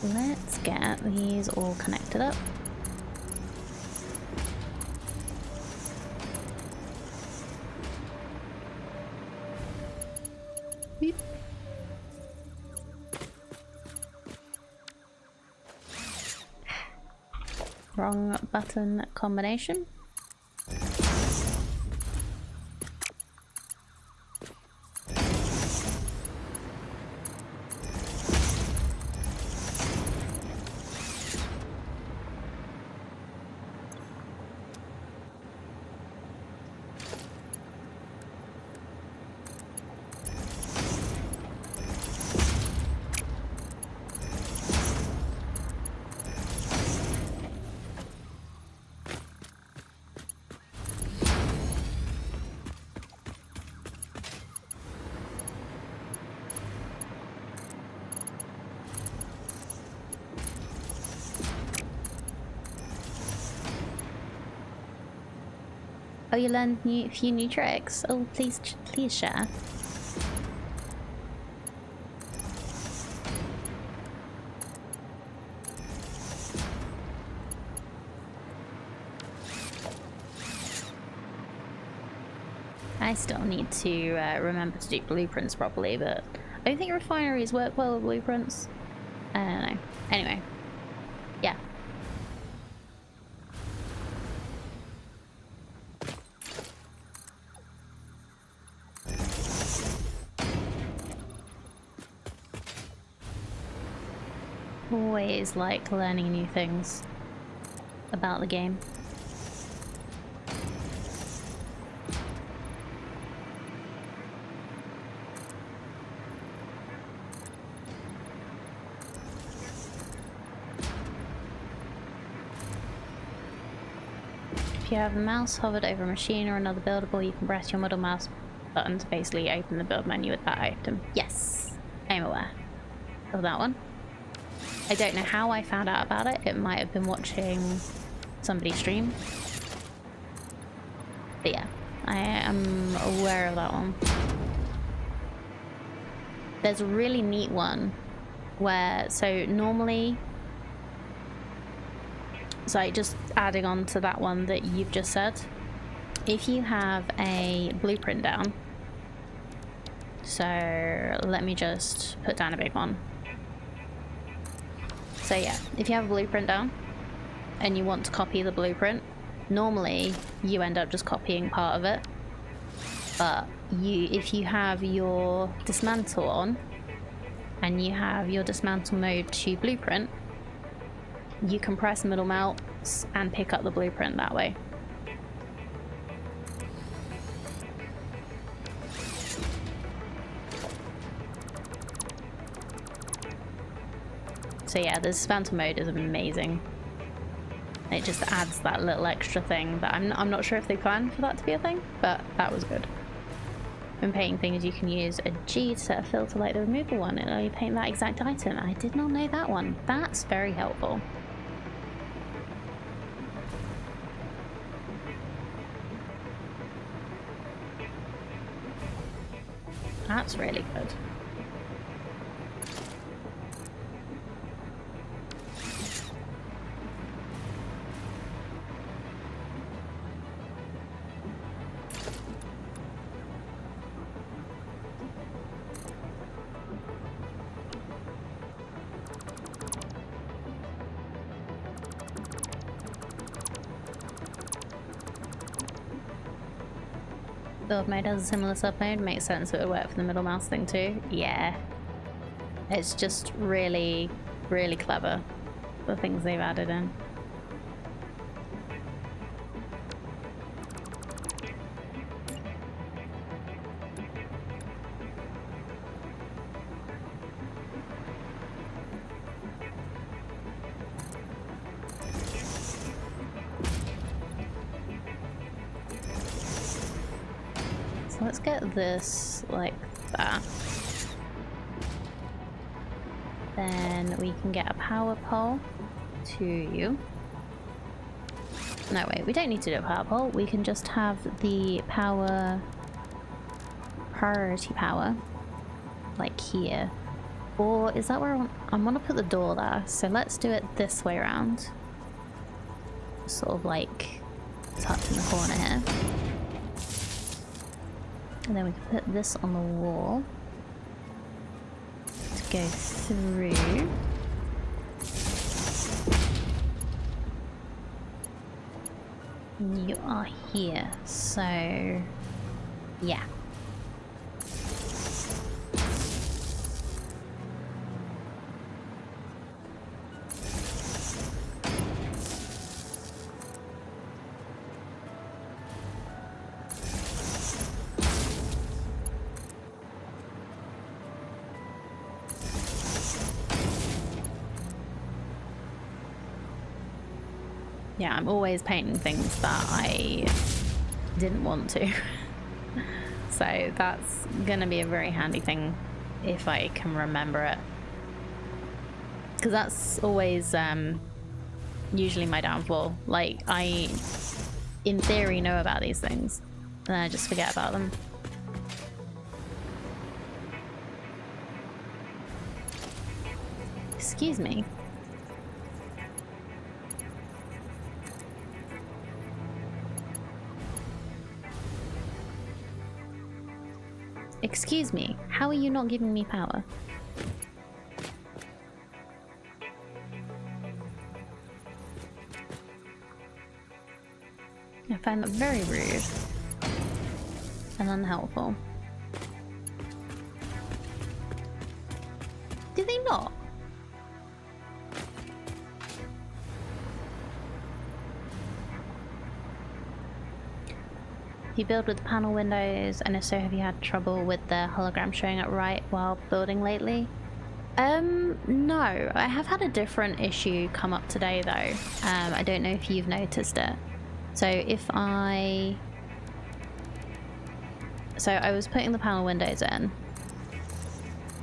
Let's get these all connected up. Beep. Wrong button combination. Oh, you learned a few new tricks. Oh, please share. I still need to remember to do blueprints properly, but I don't think refineries work well with blueprints. I don't know. Anyway, yeah. Always like learning new things about the game. If you have a mouse hovered over a machine or another buildable, you can press your middle mouse button to basically open the build menu with that item. Yes, I'm aware of that one. I don't know how I found out about it. It might have been watching somebody stream. But yeah, I am aware of that one. There's a really neat one where, so normally, so just adding on to that one that you've just said, if you have a blueprint down, so let me just put down a big one. So yeah, if you have a blueprint down and you want to copy the blueprint, normally you end up just copying part of it. But if you have your dismantle on and you have your dismantle mode to blueprint, you can press middle mouse and pick up the blueprint that way. So yeah, the dismantle mode is amazing. It just adds that little extra thing that I'm not sure if they planned for that to be a thing, but that was good. When painting things, you can use a G to set a filter like the removal one, and only paint that exact item. I did not know that one. That's very helpful. That's really good. Build mode has a similar sub mode, makes sense it would work for the middle mouse thing too. Yeah. It's just really, really clever, the things they've added in. Let's get this like that. Then we can get a power pole to you. No, wait, we don't need to do a power pole. We can just have the power, priority power, like here. Or is that where I want to put the door there? So let's do it this way around. Sort of like tucked in the corner here. And then we can put this on the wall to go through. You are here, so yeah. Yeah, I'm always painting things that I didn't want to. So that's gonna be a very handy thing if I can remember it. Because that's always usually my downfall. Like, I, in theory, know about these things, and then I just forget about them. Excuse me. Excuse me, how are you not giving me power? I find that very rude and unhelpful. Did they not? You build with the panel windows, and if so, have you had trouble with the hologram showing up right while building lately? No. I have had a different issue come up today though. I don't know if you've noticed it. So I was putting the panel windows in,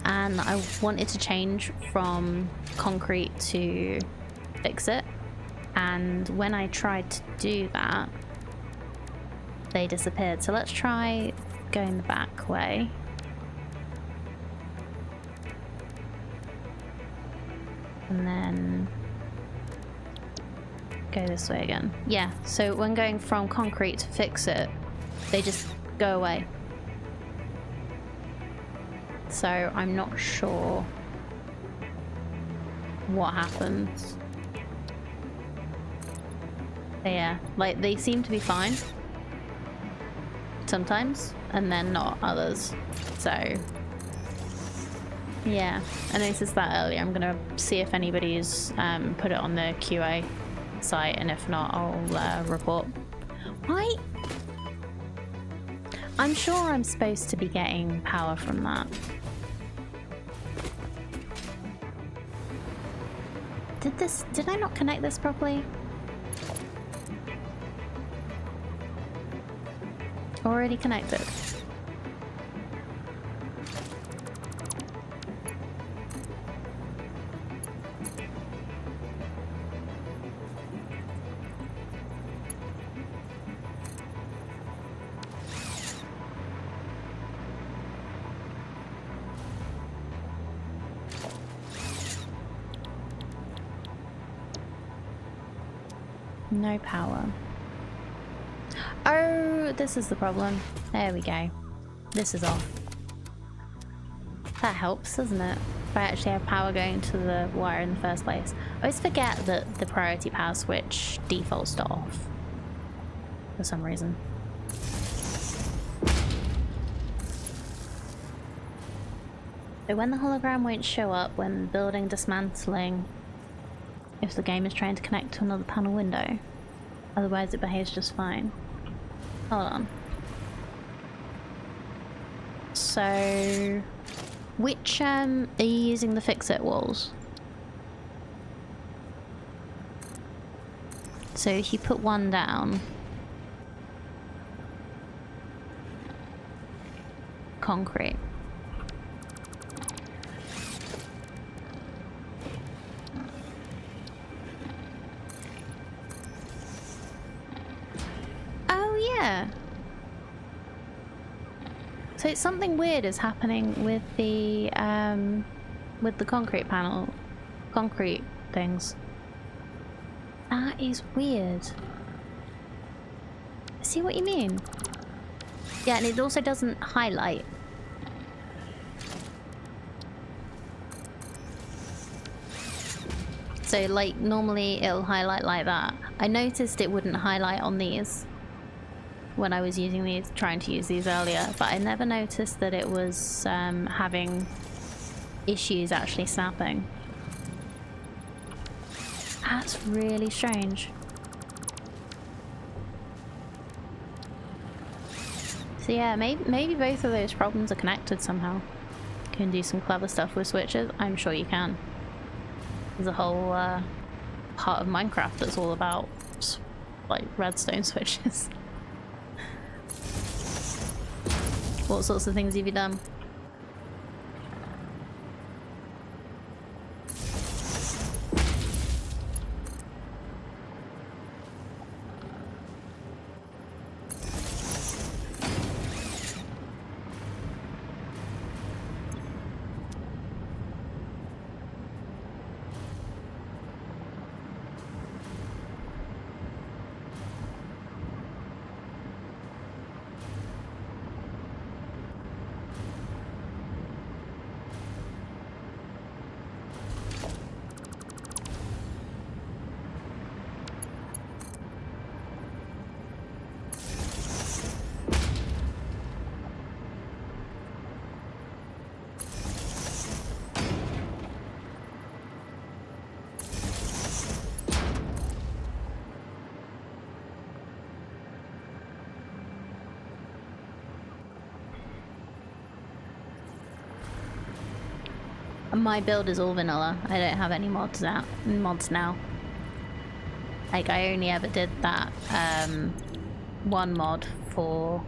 and I wanted to change from concrete to fix it, and when I tried to do that, they disappeared. So let's try going the back way. And then go this way again. Yeah, so when going from concrete to fix it, they just go away. So I'm not sure what happens. But yeah, like they seem to be fine sometimes, and then not others. So yeah, I noticed that earlier. I'm gonna see if anybody's put it on the QA site, and if not, I'll report. Why? I'm sure I'm supposed to be getting power from that. Did I not connect this properly? Already connected. No power. Oh, this is the problem. There we go. This is off. That helps, doesn't it? If I actually have power going to the wire in the first place. I always forget that the priority power switch defaults to off for some reason. So when the hologram won't show up when building dismantling, if the game is trying to connect to another panel window. Otherwise it behaves just fine. Hold on. So which are you using the fix-it walls? So if you put one down, concrete. Yeah. So something weird is happening with the with the concrete panel, concrete things. That is weird. I see what you mean. Yeah, and it also doesn't highlight. So like normally it'll highlight like that. I noticed it wouldn't highlight on these when I was using these, trying to use these earlier, but I never noticed that it was having issues actually snapping. That's really strange. So yeah, maybe both of those problems are connected somehow. You can do some clever stuff with switches. I'm sure you can. There's a whole part of Minecraft that's all about like redstone switches. What sorts of things have you done? My build is all vanilla. I don't have any mods now. Like I only ever did that one mod for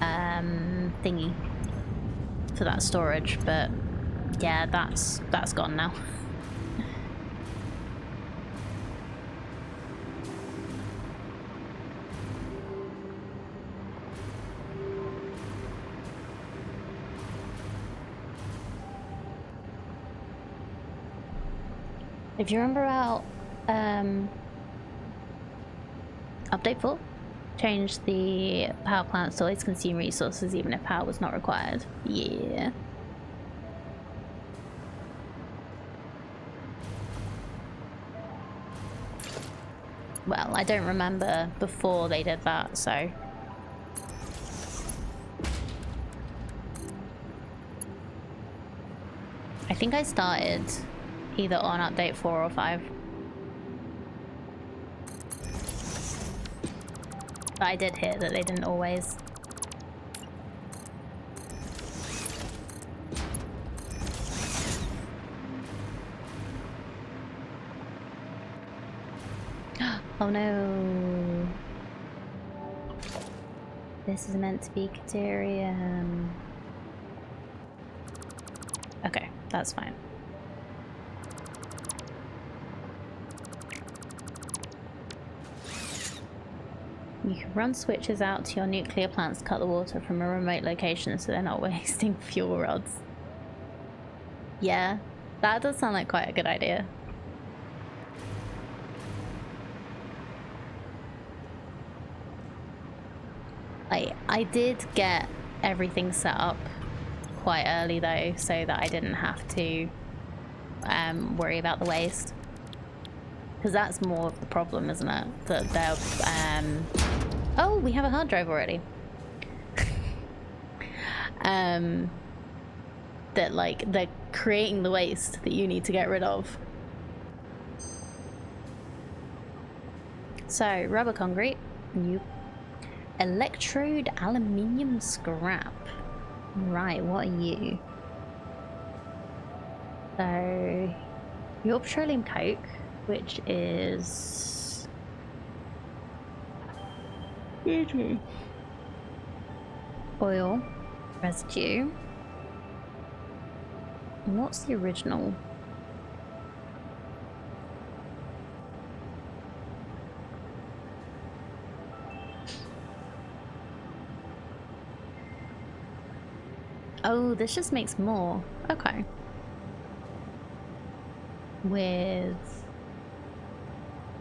thingy for that storage, but yeah, that's gone now. If you remember about update 4, change the power plants to always consume resources even if power was not required. Yeah. Well, I don't remember before they did that, so. I think I started either on update 4 or 5. But I did hear that they didn't always. Oh no. This is meant to be Caterium. Okay, that's fine. You can run switches out to your nuclear plants to cut the water from a remote location so they're not wasting fuel rods. Yeah, that does sound like quite a good idea. I did get everything set up quite early though, so that I didn't have to worry about the waste. Because that's more of the problem, isn't it? That they're, oh, we have a hard drive already. That like they're creating the waste that you need to get rid of. So rubber concrete, new electrode aluminium scrap. Right, what are you? So your petroleum coke, which is oil residue. And what's the original? Oh, this just makes more. Okay. with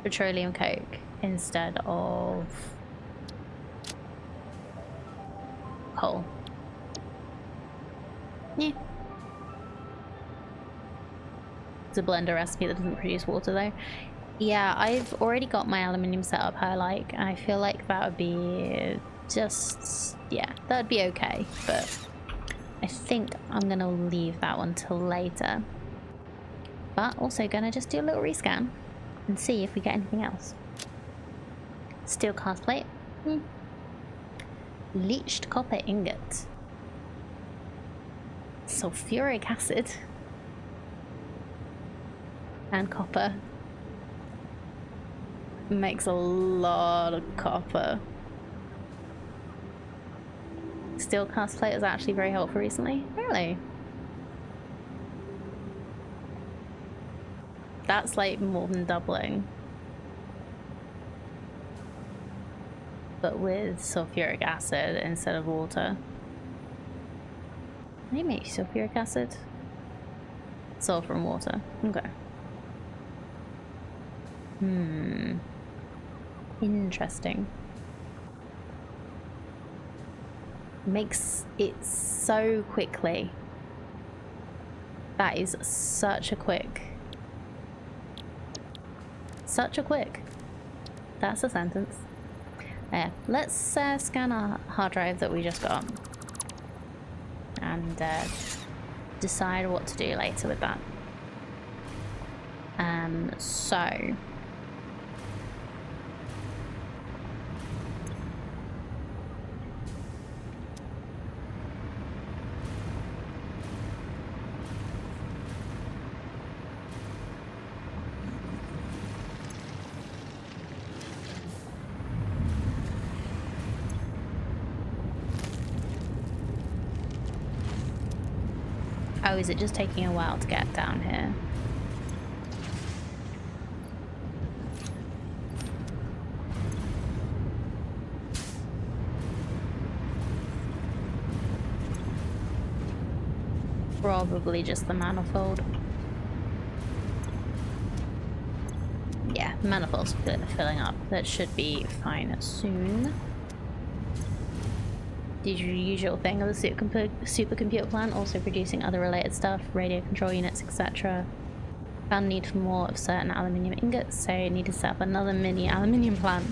petroleum coke instead of coal. Yeah. It's a blender recipe that doesn't produce water though. Yeah, I've already got my aluminium set up how I like, and I feel like that would be just, yeah, that would be okay, but I think I'm gonna leave that one till later. But also gonna just do a little rescan and see if we get anything else. Steel cast plate. Leached copper ingot. Sulfuric acid. And copper. Makes a lot of copper. Steel cast plate is actually very helpful recently. Really? That's like more than doubling. But with sulfuric acid instead of water. Can you make sulfuric acid? Sulfur and water. Okay. Interesting. Makes it so quickly. That is such a quick. Such a quick. That's a sentence. Yeah, let's scan our hard drive that we just got. And decide what to do later with that. So oh, is it just taking a while to get down here? Probably just the manifold. Yeah, manifold's filling up. That should be fine soon. The usual thing of the supercomputer plant, also producing other related stuff, radio control units, etc. Found need for more of certain aluminium ingots, so need to set up another mini aluminium plant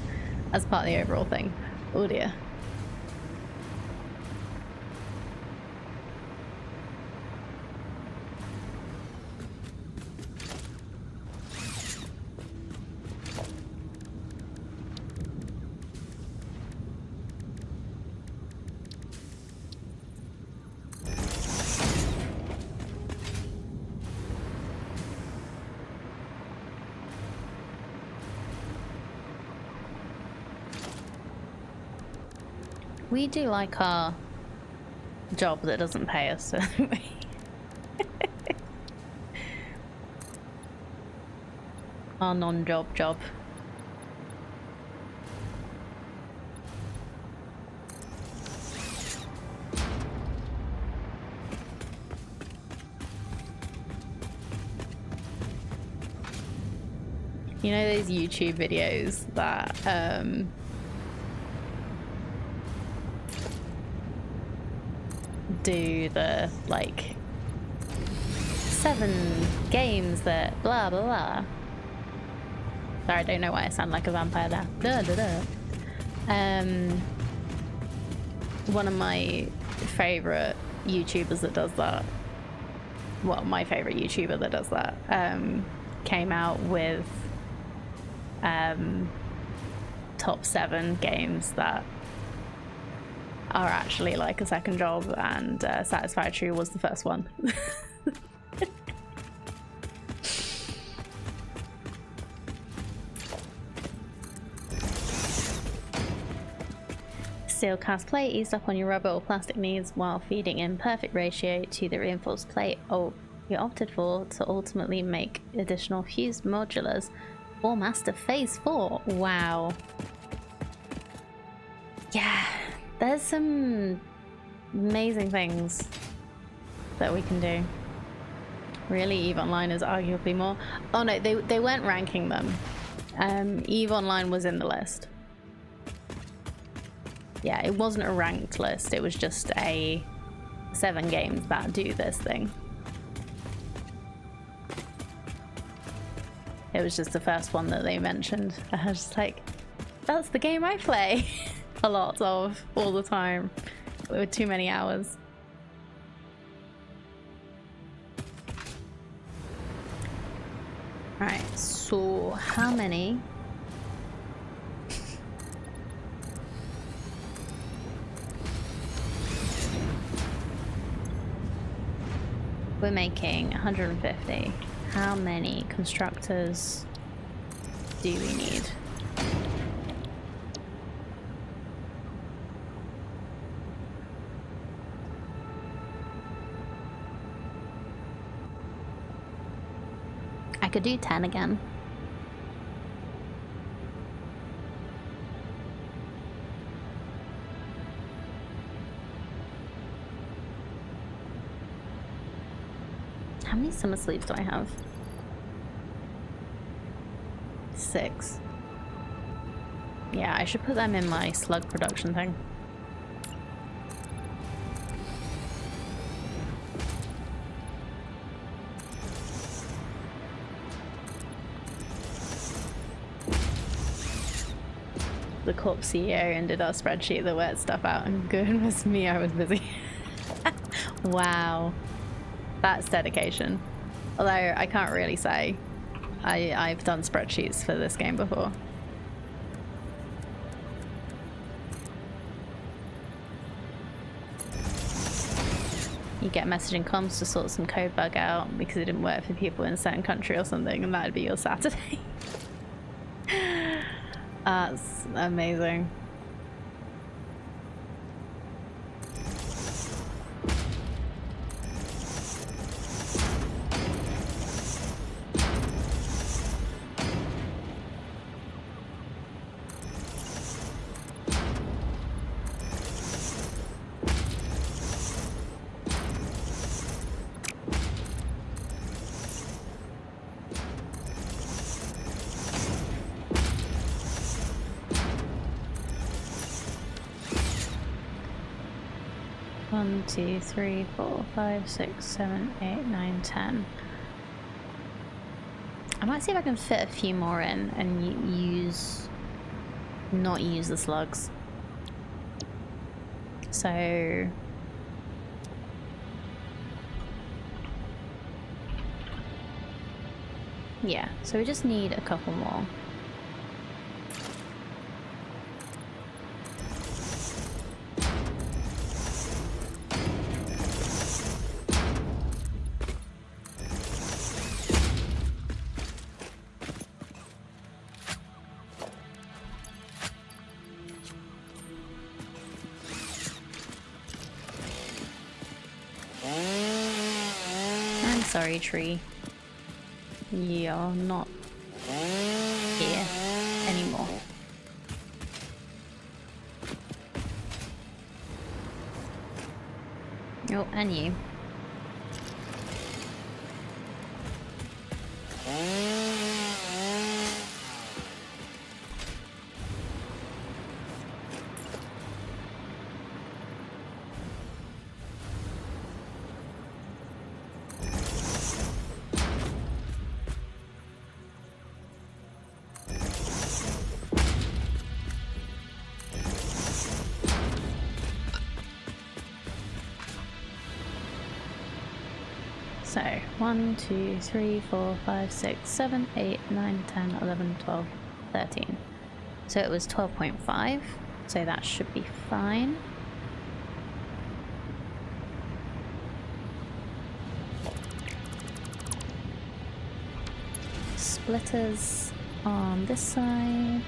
as part of the overall thing. Oh dear. We do like our job that doesn't pay us, don't we? Our non-job job. You know those YouTube videos that do the like 7 games that blah blah blah. Sorry, I don't know why I sound like a vampire there. Duh, duh, duh. One of my favorite YouTubers that does that, well, my favorite YouTuber that does that, came out with top 7 games that are actually like a second job, and Satisfactory was the first one. Steel cast plate eased up on your rubber or plastic needs while feeding in perfect ratio to the reinforced plate you opted for to ultimately make additional fused modulars for Master Phase 4. Wow. Yeah. There's some amazing things that we can do. Really? EVE Online is arguably more? Oh no, they weren't ranking them. EVE Online was in the list. Yeah, it wasn't a ranked list, it was just a 7 games that do this thing. It was just the first one that they mentioned. I was just like, that's the game I play a lot of all the time with too many hours. Right, so how many? We're making 150. How many constructors do we need? I could do 10 again. How many summer sleeves do I have? 6. Yeah, I should put them in my slug production thing. The corp CEO ended our spreadsheet that worked stuff out, and goodness me, I was busy. Wow. That's dedication. Although I can't really say. I've done spreadsheets for this game before. You get a message in comms to sort some code bug out because it didn't work for people in a certain country or something, and that'd be your Saturday. That's amazing. One, 2, 3, 4, 5, 6, 7, 8, 9, 10. I might see if I can fit a few more in and not use the slugs. So yeah, so we just need a couple more. Sorry, tree. You're not here anymore. Oh, and you. So 1, 2, 3, 4, 5, 6, 7, 8, 9, 10, 11, 12, 13. So it was 12.5, so that should be fine. Splitters on this side.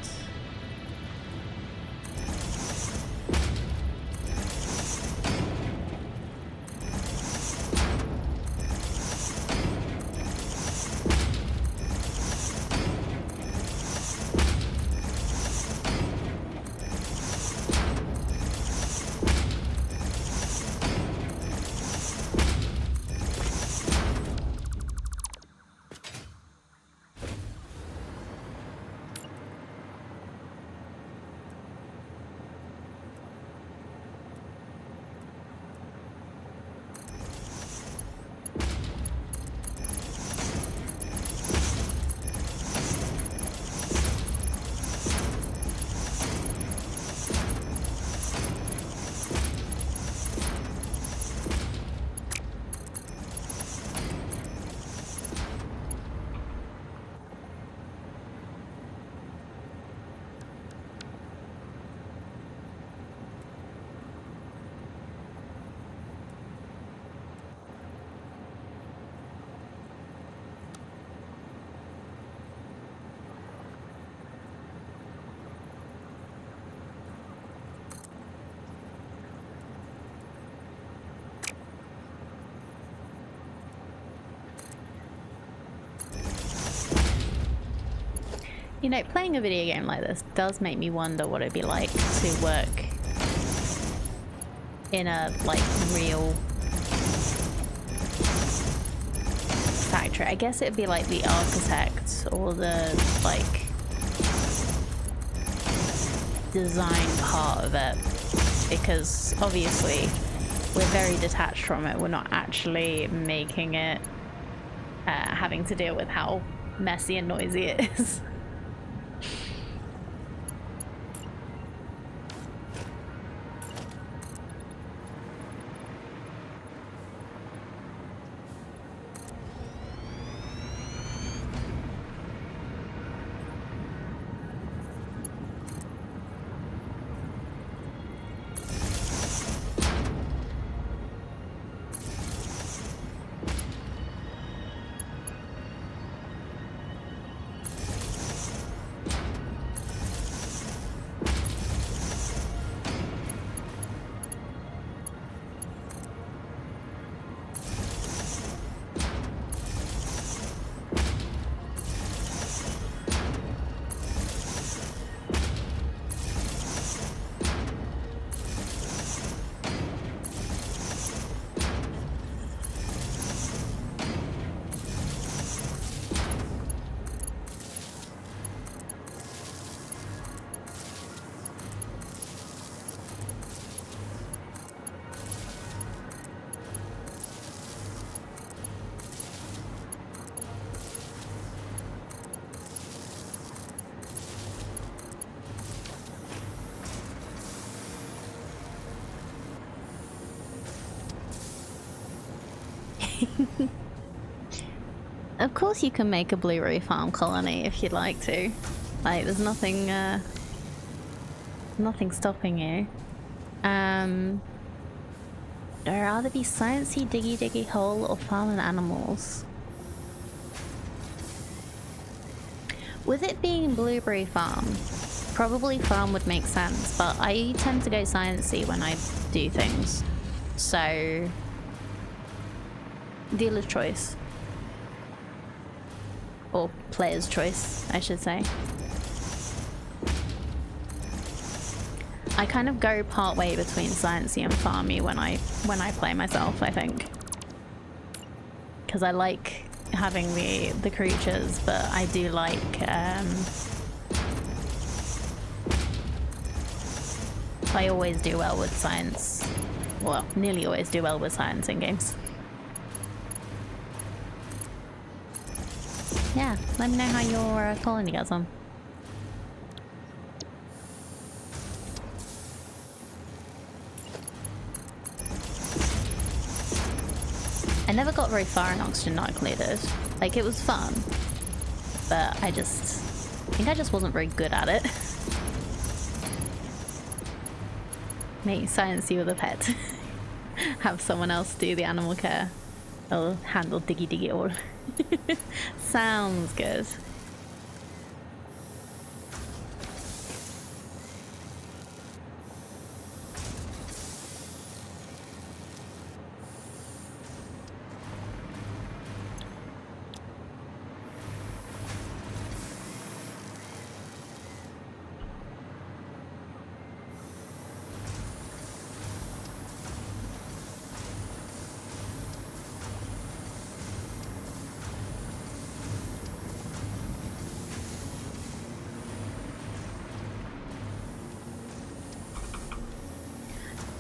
You know, playing a video game like this does make me wonder what it'd be like to work in a, like, real factory. I guess it'd be like the architect or the, like, design part of it, because obviously we're very detached from it. We're not actually making it, having to deal with how messy and noisy it is. Of course you can make a blueberry farm colony if you'd like to. Like, there's nothing, nothing stopping you. I'd rather be sciencey, diggy hole, or farming animals. With it being blueberry farm, probably farm would make sense, but I tend to go sciencey when I do things. So, dealer's choice. Or player's choice, I should say. I kind of go part way between sciencey and farmy when I play myself, I think. Because I like having the creatures, but I do like I always do well with science. Well, nearly always do well with science in games. Yeah, let me know how your colony gets on. I never got very far in Oxygen Not Included. Like, it was fun, but I think I just wasn't very good at it. Make sciencey with a pet. Have someone else do the animal care. I'll handle diggy all. Sounds good.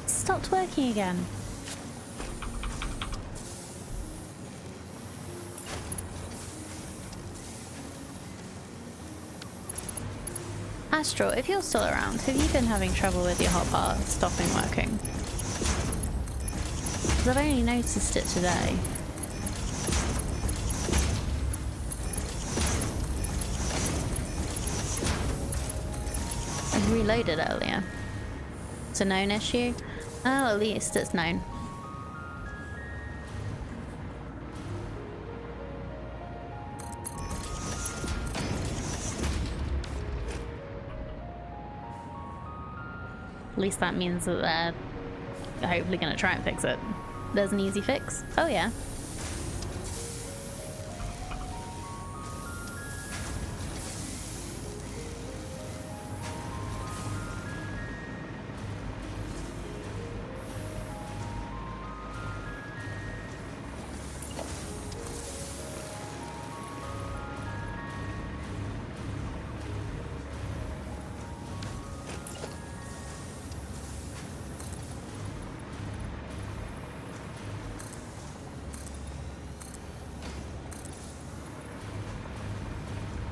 Stopped working again. Astral, if you're still around, have you been having trouble with your hotbar stopping working? Because I've only noticed it today. I reloaded earlier. It's a known issue. Oh, at least it's known. At least that means that they're hopefully going to try and fix it. There's an easy fix. Oh yeah.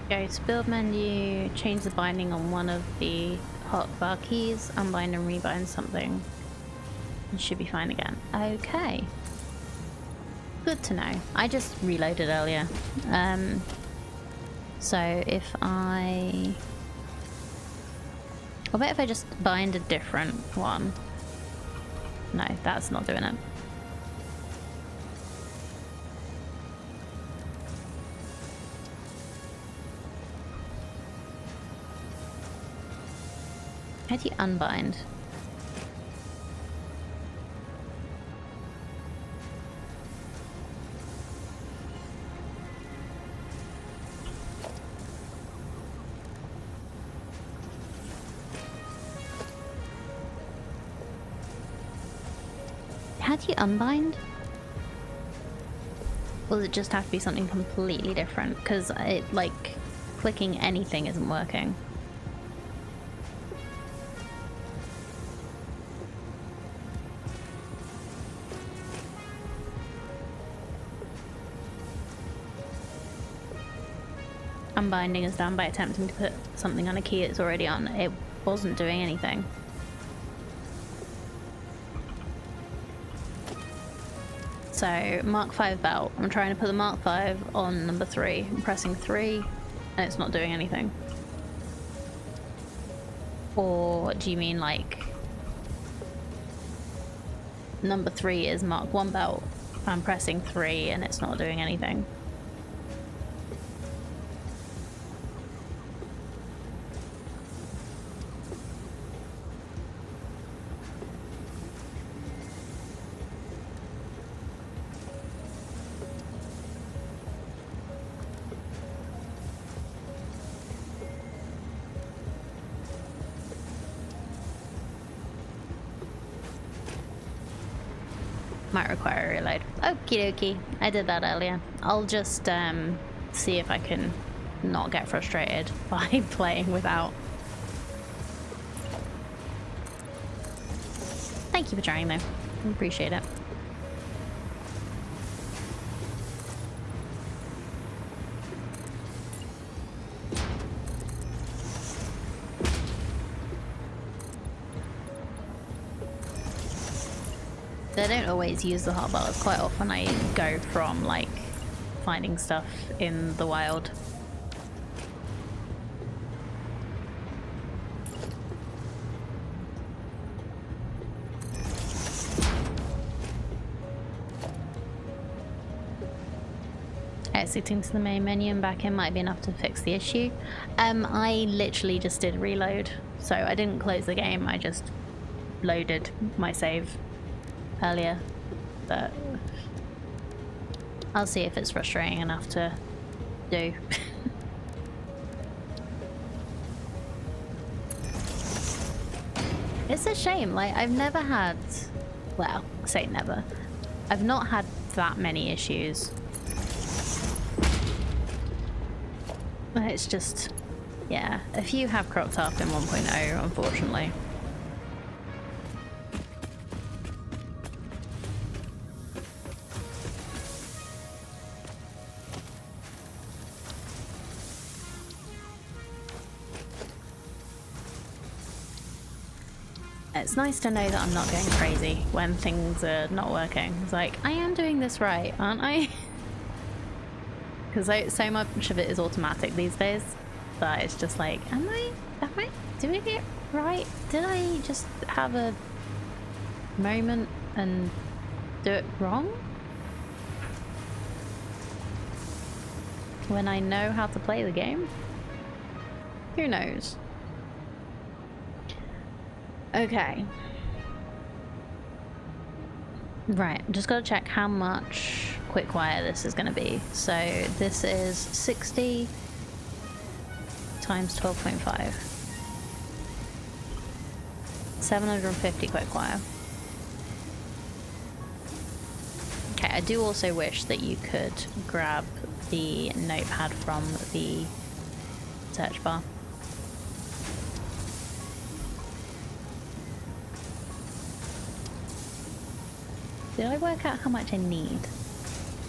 Go to build menu, change the binding on one of the hotbar keys, unbind and rebind something. You should be fine again. Okay. Good to know. I just reloaded earlier. So if I bet if I just bind a different one. No, that's not doing it. How do you unbind? How do you unbind? Or does it just have to be something completely different? Because it, like, clicking anything isn't working. Unbinding is done by attempting to put something on a key it's already on. It wasn't doing anything. So, Mark 5 belt. I'm trying to put the Mark 5 on number 3. I'm pressing 3 and it's not doing anything. Or do you mean like number 3 is Mark 1 belt? I'm pressing 3 and it's not doing anything. Might require a reload. Okie dokie. I did that earlier. I'll just see if I can not get frustrated by playing without. Thank you for trying though. I appreciate it. I don't always use the hotbars. Quite often I go from like finding stuff in the wild. Exiting to the main menu and back in might be enough to fix the issue. I literally just did reload, so I didn't close the game, I just loaded my save earlier, but I'll see if it's frustrating enough to do. It's a shame, like I've never had, well, I say never, I've not had that many issues. It's just, yeah, a few have cropped up in 1.0, unfortunately. It's nice to know that I'm not going crazy when things are not working. It's like, I am doing this right, aren't I? Because so much of it is automatic these days that it's just like, am I doing it right? Did I just have a moment and do it wrong? When I know how to play the game? Who knows? Okay. Right, just gotta check how much quick-wire this is gonna be. So this is 60 times 12.5. 750 quick-wire. Okay, I do also wish that you could grab the notepad from the search bar. Did I work out how much I need?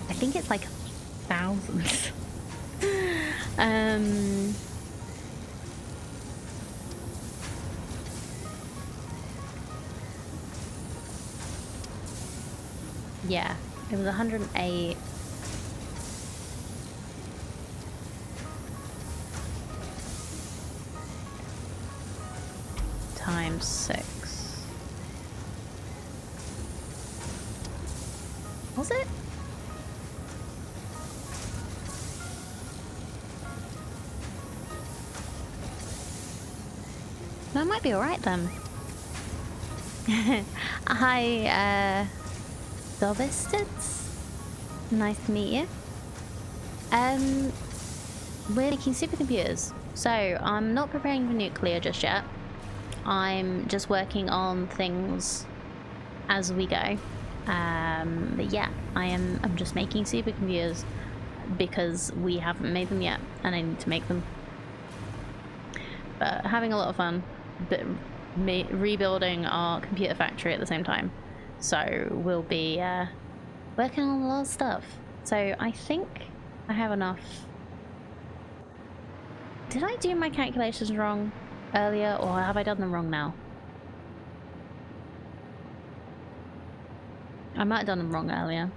I think it's like thousands. Yeah, it was 108. Times 6. Was it? That might be alright then. Hi, Dobistits. Nice to meet you. We're making supercomputers. So, I'm not preparing for nuclear just yet. I'm just working on things as we go. But yeah, I'm just making supercomputers because we haven't made them yet and I need to make them. But having a lot of fun, but rebuilding our computer factory at the same time. So we'll be working on a lot of stuff. So I think I have enough. Did I do my calculations wrong earlier, or have I done them wrong now? I might have done them wrong earlier.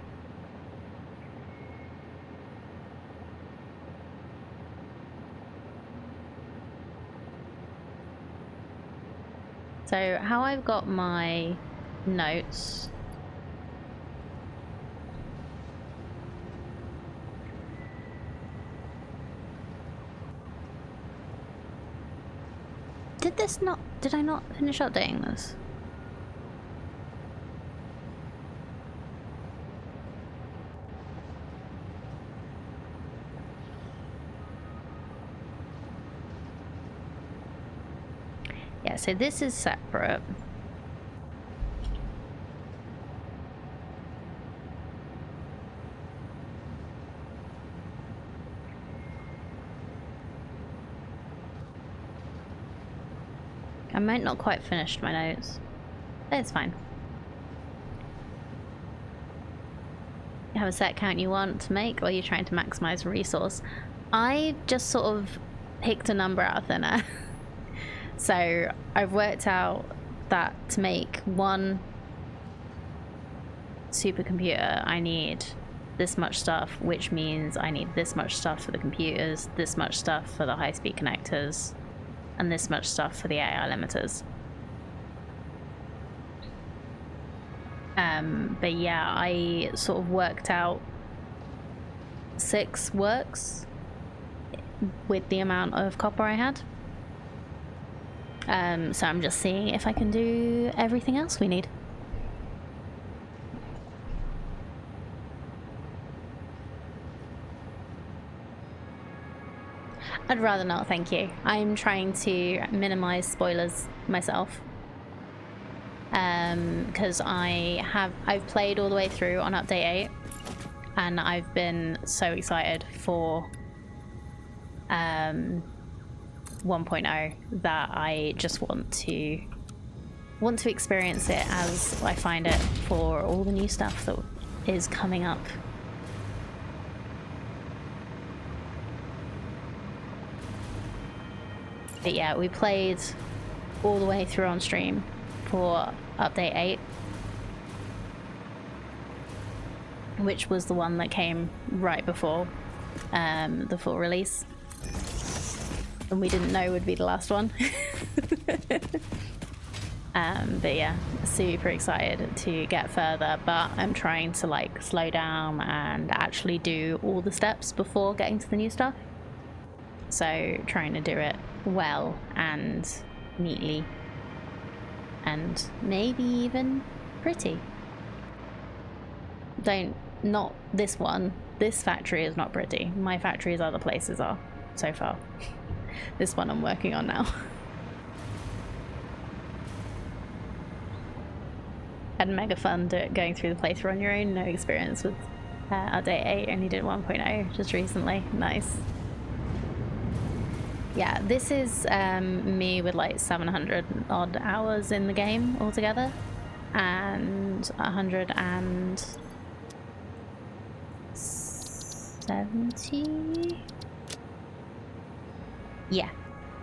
So how I've got my notes. Did I not finish updating this? Yeah, so this is separate. I might not quite finish my notes. It's fine. You have a set count you want to make, or are you trying to maximize resource? I just sort of picked a number out of thin air. So I've worked out that to make one supercomputer, I need this much stuff, which means I need this much stuff for the computers, this much stuff for the high-speed connectors, and this much stuff for the AI limiters. But yeah, I sort of worked out 6 works with the amount of copper I had. So I'm just seeing if I can do everything else we need. I'd rather not, thank you. I'm trying to minimize spoilers myself. Because I've played all the way through on update 8 and I've been so excited for 1.0 that I just want to experience it as I find it for all the new stuff that is coming up. But yeah, we played all the way through on stream for update 8, which was the one that came right before the full release, and we didn't know would be the last one. But yeah, super excited to get further, but I'm trying to like slow down and actually do all the steps before getting to the new stuff. So trying to do it well and neatly and maybe even pretty. Not this one. This factory is not pretty. My factories other places are so far. This one I'm working on now. Had mega fun going through the playthrough on your own. No experience with update 8, only did 1.0 just recently. Nice. Yeah, this is me with like 700 odd hours in the game altogether, and 170 Yeah,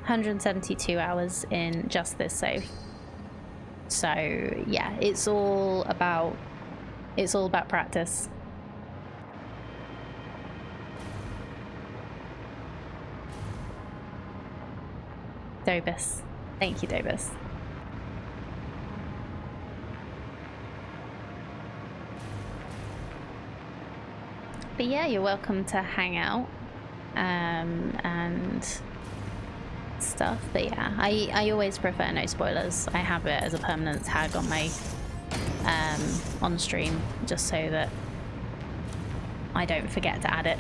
172 hours in just this save. So yeah, it's all about practice. Dobus. Thank you, Dobus. But yeah, you're welcome to hang out and stuff. But yeah, I always prefer no spoilers. I have it as a permanent tag on my on stream just so that I don't forget to add it.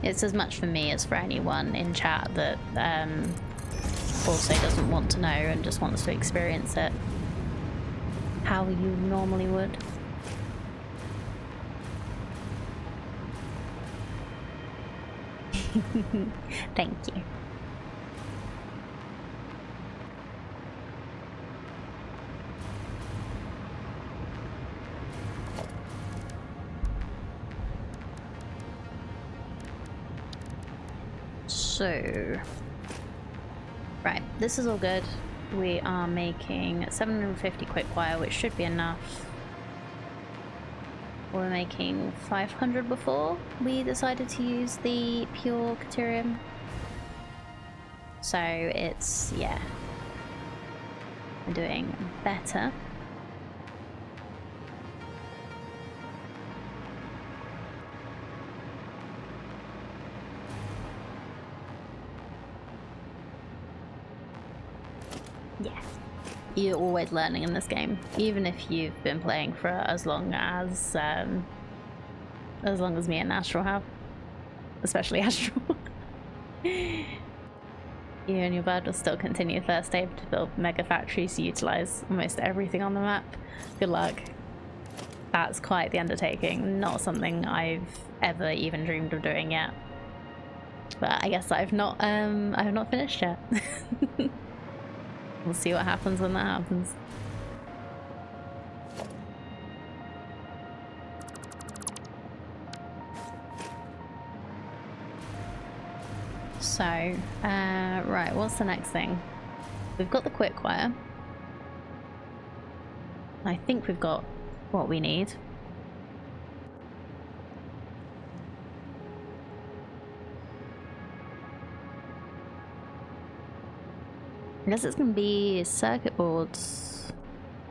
It's as much for me as for anyone in chat that also doesn't want to know and just wants to experience it how you normally would. Thank you. So, right, this is all good. We are making 750 quick-wire, which should be enough. We were making 500 before we decided to use the pure Caterium. So it's, yeah, we're doing better. Yeah, you're always learning in this game, even if you've been playing for as long as me and Astral have, especially Astral. You and your bird will still continue first aid to build mega factories to utilize almost everything on the map. Good luck. That's quite the undertaking. Not something I've ever even dreamed of doing yet. But I guess I have not finished yet. We'll see what happens when that happens. So, right, what's the next thing? We've got the quick-wire. I think we've got what we need. I guess it's going to be circuit boards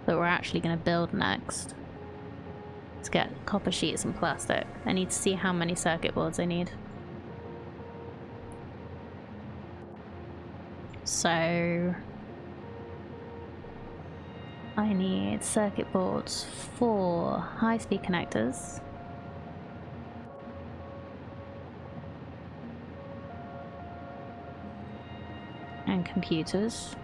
that we're actually going to build next. Let's get copper sheets and plastic. I need to see how many circuit boards I need. So I need circuit boards for high-speed connectors. And computers.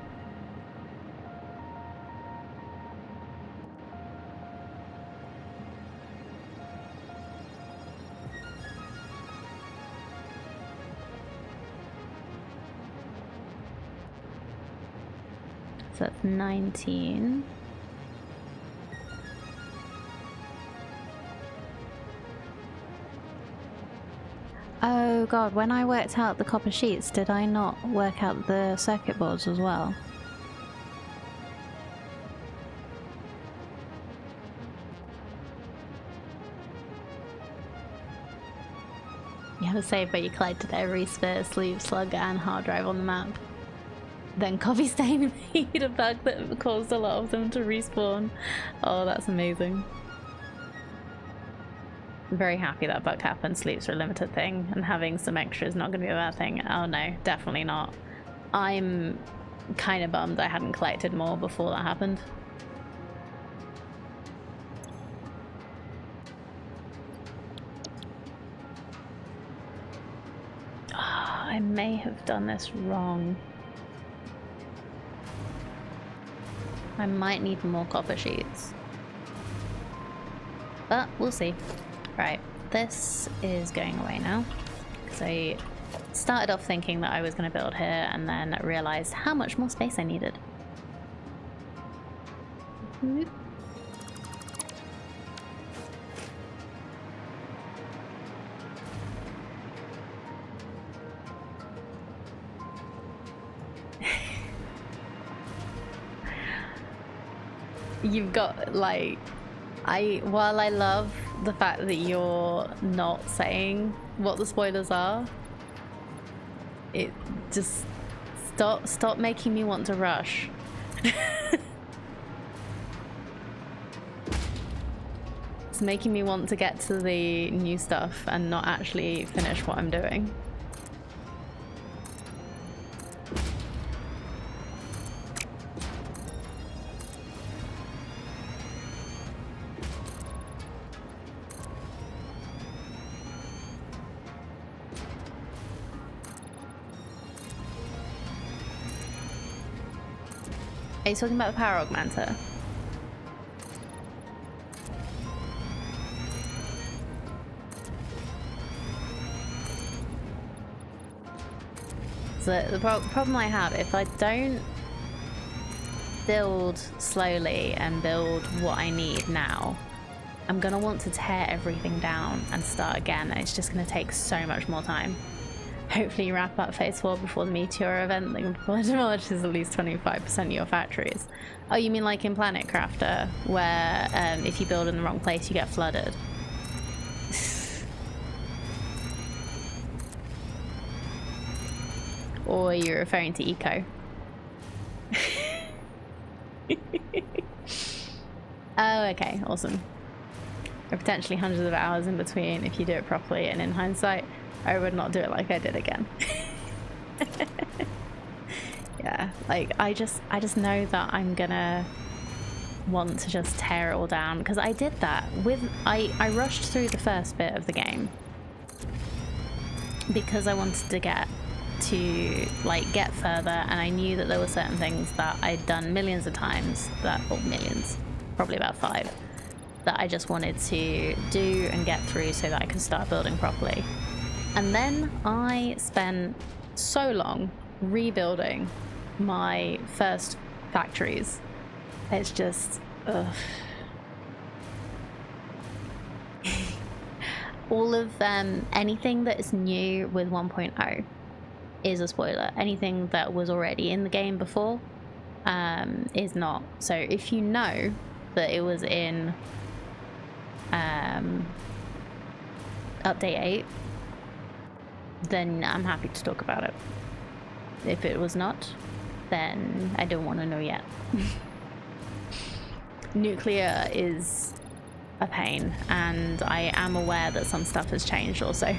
So that's 19. Oh god, when I worked out the copper sheets, did I not work out the circuit boards as well? You have a save, but you collected every spare sleeve, slug, and hard drive on the map. Then Coffee Stain made a bug that caused a lot of them to respawn. Oh, that's amazing. I'm very happy that bug happened. Sleeps are a limited thing, and having some extra is not going to be a bad thing. Oh no, definitely not. I'm kind of bummed I hadn't collected more before that happened. Oh, I may have done this wrong. I might need more copper sheets. But we'll see. Right, this is going away now. Because I started off thinking that I was going to build here and then realized how much more space I needed. You've got, like, while I love the fact that you're not saying what the spoilers are, it just stop making me want to rush. It's making me want to get to the new stuff and not actually finish what I'm doing. Are you talking about the power augmenter? So the problem I have, if I don't build slowly and build what I need now, I'm gonna want to tear everything down and start again, and it's just gonna take so much more time. Hopefully you wrap up phase 4 before the meteor event that demolishes at least 25% of your factories. Oh, you mean like in Planet Crafter, where if you build in the wrong place you get flooded? Or you're referring to Eco? Oh, okay, awesome. Or potentially hundreds of hours in between if you do it properly, and in hindsight, I would not do it like I did again. Yeah, like I just know that I'm gonna want to just tear it all down, because I did that with I rushed through the first bit of the game because I wanted to get further, and I knew that there were certain things that I'd done millions of times, probably about 5, that I just wanted to do and get through so that I could start building properly. And then I spent so long rebuilding my first factories. It's just, ugh. All of them, anything that is new with 1.0 is a spoiler. Anything that was already in the game before is not. So if you know that it was in update 8, then I'm happy to talk about it. If it was not, then I don't want to know yet. Nuclear is a pain, and I am aware that some stuff has changed also.